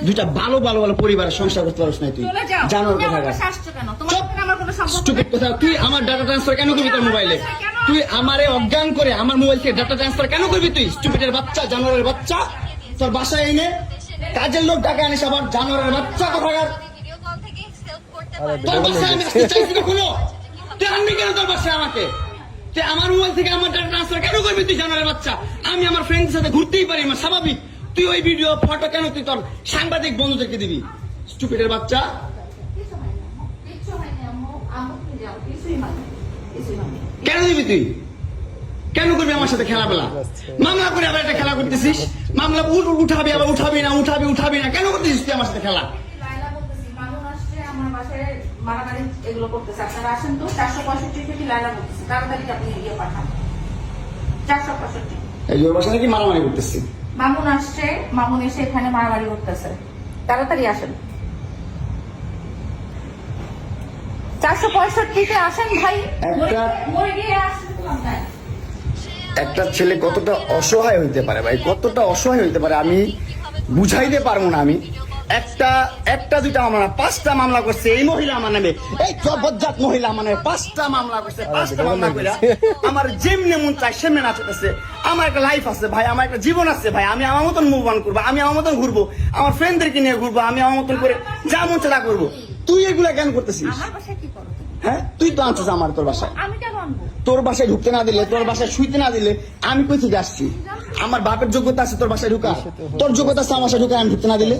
দুইটা ভালো ভালো ভালো পরিবারের সংসার করতে পারছ না তুই জানোর কথা স্টুপিড কথা তুই আমার ডাটা ট্রান্সফার কেন করবি তোর মোবাইলে তুই আমারে অজ্ঞান করে আমার মোবাইল থেকে ডাটা ট্রান্সফার কেন করবি তুই স্টুপিডের বাচ্চা জানোয়ারের বাচ্চা তোর বাসায় এনে কাজের লোক ডাকে আনিস আবার জানোয়ারের বাচ্চা কোথাকার তোর বাসায় আমি আসতে চাইছি কখনো তুই আনবি কেন তোর বাসায় আমাকে তুই আমার মোবাইল থেকে আমার ডাটা ট্রান্সফার কেন করবি তুই জানোয়ারের বাচ্চা আমি আমার ফ্রেন্ডের সাথে ঘুরতেই পারি আমার স্বাভাবিক তুই ওই ভিডিও ফটো কেন তুই তোর সাংবাদিক বন্ধুদেরকে দিবি স্টুপিডের বাচ্চা কেন দিবি তুই কেন করবি আমার সাথে খেলাবেলা মামলা করে আবার একটা খেলা করতেছিস মামলা উঠাবি আবার উঠাবি না কেন করতেছিস তুই আমার সাথে খেলা এগুলো করতেছে আপনারা আসেন তো 465 থেকে লাইলা করতেছে তাড়াতাড়ি আপনি ইয়ে পাঠান 465 এই ওর বাসা নাকি মারামারি করতেছি মামুন আসছে মামুন এসে এখানে মারামারি করতেছে তাড়াতাড়ি আসেন 465 আসেন ভাই একটা ছেলে কতটা অসহায় হইতে পারে ভাই কতটা অসহায় হইতে পারে আমি বুঝাইতে পারবো না আমি একটা দুইটা মামলা না 5টা মামলা করছে এই মহিলা আমার নামে এই বজ্জাত মহিলা আমার নামে 5টা মামলা করছে 5টা মামলা করে আমার যেমনে মন চাই সেমনে নাচতেছে আমার একটা লাইফ আছে ভাই আমার একটা জীবন আছে ভাই আমি আমার মতন মুভ অন করবো আমি আমার মতন ঘুরবো আমার ফ্রেন্ডদেরকে নিয়ে ঘুরবো আমি আমার মতন করে যা মন চাই তা করবো তুই এগুলা কেন করতেছিস হ্যাঁ তুই তো আনছিস আমার তোর বাসায় তোর বাসায় ঢুকতে না দিলে তোর বাসায় শুইতে না দিলে আমি কই থেকে আসছি আমার বাপের যোগ্যতা আছে তোর বাসায় ঢুকা তোর যোগ্যতা আছে আমার বাসায় ঢুকা আমি ঢুকতে না দিলে